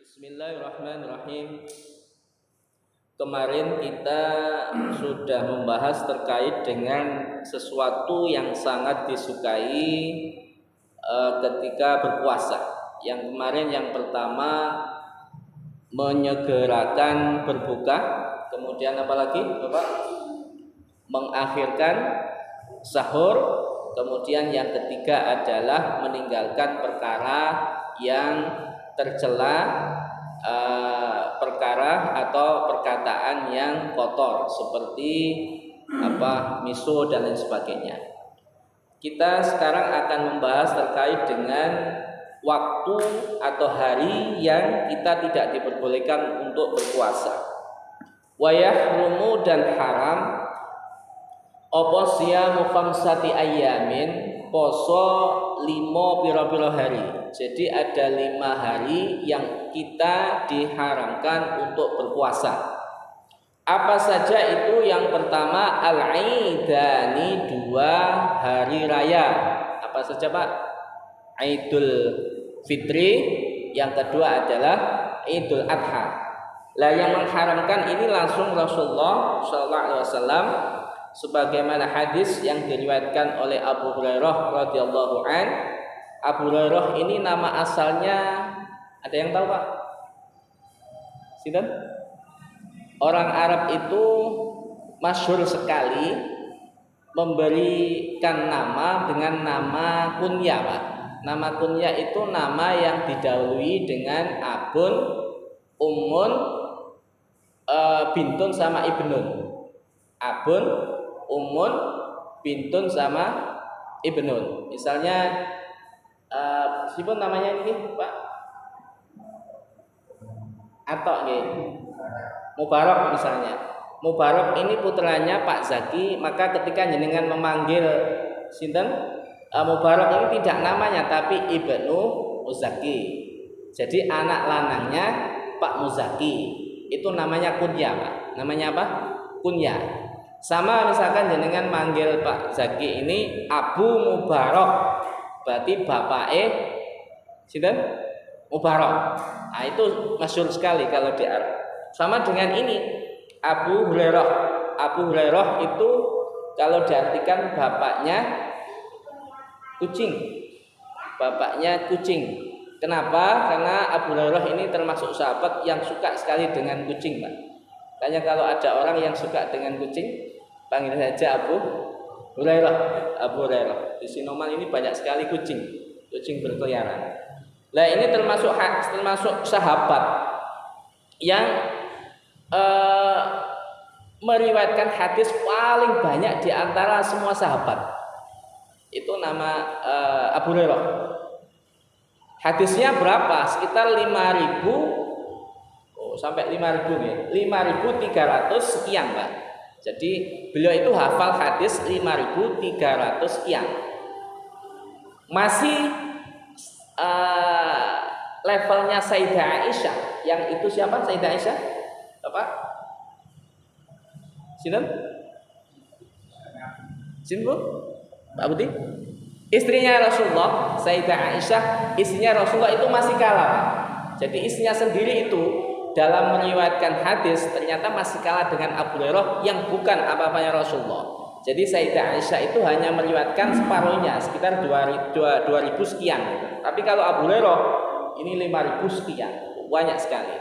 Bismillahirrahmanirrahim. Kemarin kita sudah membahas terkait dengan sesuatu yang sangat disukai ketika berpuasa. Yang kemarin yang pertama menyegerakan berbuka, kemudian apa lagi, Bapak? Mengakhirkan sahur, kemudian yang ketiga adalah meninggalkan perkara yang tercela, perkara atau perkataan yang kotor seperti miso dan lain sebagainya. Kita sekarang akan membahas terkait dengan waktu atau hari yang kita tidak diperbolehkan untuk berpuasa. Wa yahrumu dan haram apa siyamu khamsati ayyamin, poso 5 pira-pira hari. Jadi ada 5 hari yang kita diharamkan untuk berpuasa. Apa saja itu? Yang pertama al-aidani, 2 hari raya. Apa saja, Pak? Idul Fitri, yang kedua adalah Idul Adha. Lah yang mengharamkan ini langsung Rasulullah SAW, sebagaimana hadis yang diriwayatkan oleh Abu Hurairah radhiyallahu an. Abu Hurairah ini nama asalnya ada yang tahu, Pak? Sinten? Orang Arab itu masyhur sekali memberikan nama dengan nama kunyah, Pak. Nama kunyah itu nama yang didahului dengan abun, ummun, bintun sama ibnun. Abun, ummun, bintun sama ibnun. Misalnya siapa namanya ini, Pak? Atok nggih. Mubarak misalnya. Mubarak ini putranya Pak Zaki, maka ketika jenengan memanggil sinten Mubarak ini tidak namanya tapi Ibnu Muzaki. Jadi anak lanangnya Pak Muzaki. Itu namanya kunyah, Pak. Namanya apa? Kunyah. Sama misalkan jenengan manggil Pak Zaki ini Abu Mubarak, berarti bapake sinten? Mubarak. Nah, itu masyhur sekali kalau di Arab. Sama dengan ini Abu Hurairah. Abu Hurairah itu kalau diartikan bapaknya kucing. Bapaknya kucing. Kenapa? Karena Abu Hurairah ini termasuk sahabat yang suka sekali dengan kucing, Pak. Makanya kalau ada orang yang suka dengan kucing, panggil saja Abu Hurairah. Abu Hurairah. Di Sinoman ini banyak sekali kucing berkeliaran. Nah, ini termasuk sahabat yang meriwayatkan hadis paling banyak di antara semua sahabat. Itu nama Abu Hurairah. Hadisnya berapa? Sekitar 5.000 sampai 5.000 ya. 5.300 sekian, Pak. Jadi beliau itu hafal hadis 5.300 sekian. Masih levelnya Sayyidah Aisyah. Yang itu siapa Sayyidah Aisyah? Apa? Sinten? Sinten, Bu? Pak Budi? Istrinya Rasulullah, Sayyidah Aisyah, istrinya Rasulullah itu masih kalah. Jadi istrinya sendiri itu dalam meriwayatkan hadis ternyata masih kalah dengan Abu Hurairah yang bukan apa-apanya Rasulullah. Jadi Sayyidah Aisyah itu hanya meriwayatkan separuhnya, sekitar 2.000 sekian. Tapi kalau Abu Hurairah ini 5.000 sekian, banyak sekali.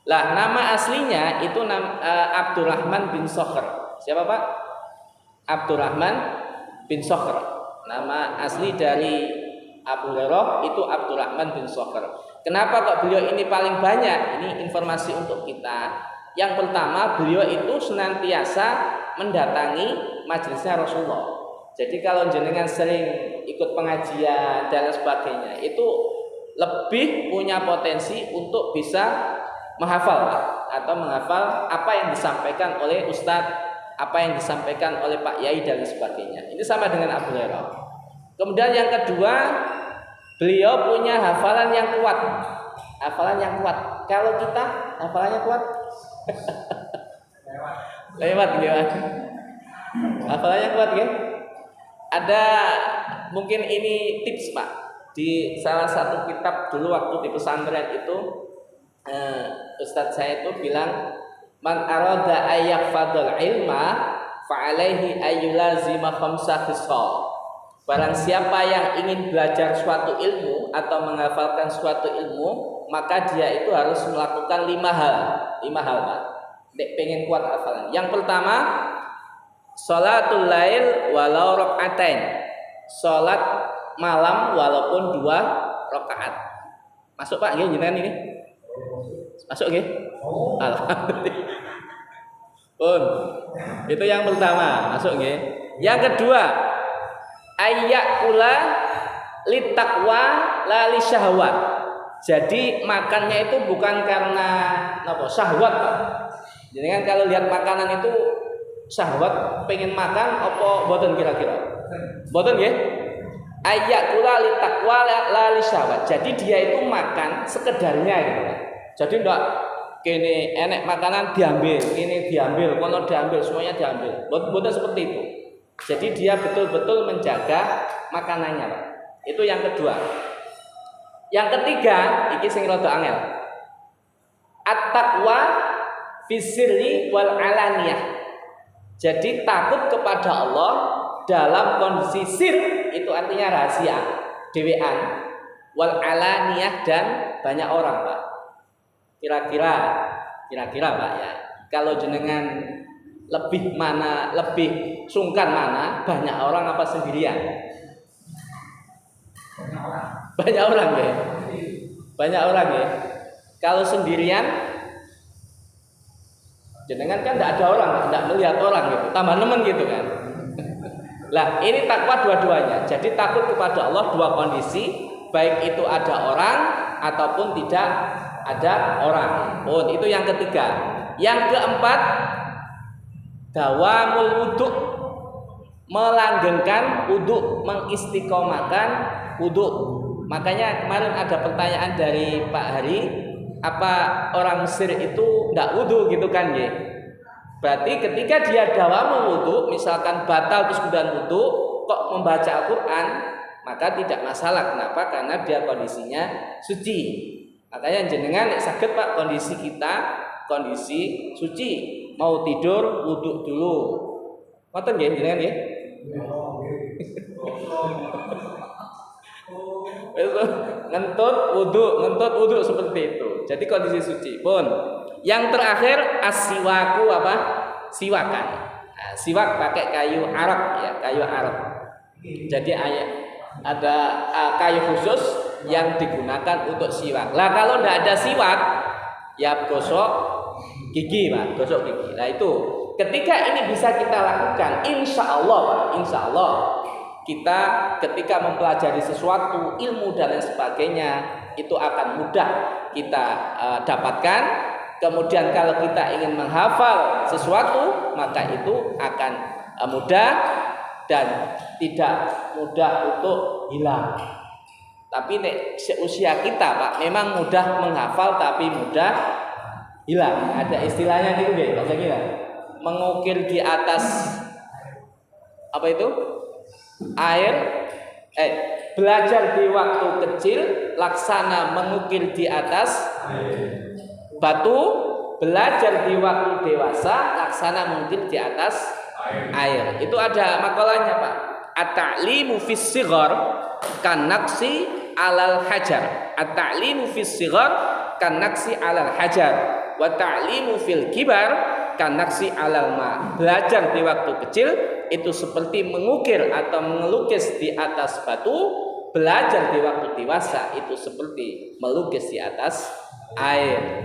Lah nama aslinya itu Abdurrahman bin Sokhr. Siapa, Pak? Abdurrahman bin Sokhr. Nama asli dari Abu Hurairah itu Abdurrahman bin Sokhr. Kenapa kok beliau ini paling banyak? Ini informasi untuk kita. Yang pertama, beliau itu senantiasa mendatangi majelisnya Rasulullah. Jadi kalau jenengan sering ikut pengajian dan sebagainya, itu lebih punya potensi untuk bisa menghafal atau menghafal apa yang disampaikan oleh ustadz, apa yang disampaikan oleh Pak Yai dan sebagainya. Ini sama dengan Abu Hurairah. Kemudian yang kedua, beliau punya hafalan yang kuat. Hafalan yang kuat. Kalau kita hafalannya kuat, lewat. Hafalannya kuat, ya. Ada mungkin ini tips, Pak. Di salah satu kitab dulu waktu di pesantren itu Ustadz saya itu bilang, man arada ayyahfadul ilma fa'alaihi ayyulazima khamsa khisal. Barang siapa yang ingin belajar suatu ilmu atau menghafalkan suatu ilmu, maka dia itu harus melakukan 5 hal. 5 hal, Pak. Nek pengen kuat hafalan. Yang pertama, sholatul lail walau rakaatain. Salat malam walaupun 2 rakaat. Masuk Pak, nggih jenengan ini? Masuk nggih? Alhamdulillah. Pun. Itu yang pertama, masuk nggih. Yang kedua, ayyakula litakwa la li syahwat. Jadi makannya itu bukan karena apa? Syahwat, Pak. Jadi kan kalau lihat makanan itu syahwat, pengen makan apa boten kira-kira? Boten nggih? Ayyakula litakwa la li syahwat. Jadi dia itu makan sekedarnya gitu. Jadi enggak kene enek makanan diambil, ini diambil, kono diambil, semuanya diambil. Boten seperti itu. Jadi dia betul-betul menjaga makanannya, Pak. Itu yang kedua. Yang ketiga, iki sing rada angel. At-taqwa fisirri wal alaniyah. Jadi takut kepada Allah dalam kondisi sir, itu artinya rahasia, dewean, wal alaniyah dan banyak orang, Pak. Kira-kira Pak ya. Kalau jenengan lebih sungkan mana, banyak orang apa sendirian? Banyak orang ya. Banyak orang ya. Kalau sendirian, jenengan kan tidak ada orang, tidak melihat orang gitu, tambah nemen gitu kan. Lah ini takwa dua-duanya. Jadi takut kepada Allah 2 kondisi, baik itu ada orang ataupun tidak ada orang. Oh, itu yang ketiga. Yang keempat, dawamul wudu, melanggengkan wudu, mengistiqomahkan wudu. Makanya kemarin ada pertanyaan dari Pak Hari, apa orang Mesir itu tidak wudu gitu kan ya? Berarti ketika dia dawamul wudu, misalkan batal terus kemudian wudu, kok membaca Al-Quran, maka tidak masalah. Kenapa? Karena dia kondisinya suci. Makanya jenengan sakit Pak, kondisi kita kondisi suci, mau tidur wudu dulu. Ngoten nggih jenengan nggih? Ngentut wudu seperti itu. Jadi kondisi suci. Pun. Yang terakhir as-siwaku apa? Siwakan. Nah, siwak pakai kayu Arab ya, kayu Arab. Jadi ada kayu khusus yang digunakan untuk siwak. Lah kalau tidak ada siwak, ya gosok gigi, Pak, gosok gigi. Nah itu, ketika ini bisa kita lakukan, insya Allah, Pak, insya Allah kita ketika mempelajari sesuatu, ilmu dan lain sebagainya, itu akan mudah kita dapatkan. Kemudian kalau kita ingin menghafal sesuatu, maka itu akan mudah dan tidak mudah untuk hilang. Tapi seusia kita, Pak, memang mudah menghafal tapi mudah hilang. Ada istilahnya nih, nggih, Pak Zakira. Mengukir di atas apa itu? Air. Belajar di waktu kecil, laksana mengukir di atas batu. Belajar di waktu dewasa, laksana mengukir di atas air. Itu ada makalahnya, Pak. At-ta'limu fis sighar kanaksi alal hajar. At-ta'limu fis sighar kanaksi alal hajar. Wa ta'limu fil kibar kanaksi alal ma. Belajar di waktu kecil itu seperti mengukir atau melukis di atas batu. Belajar di waktu dewasa itu seperti melukis di atas air.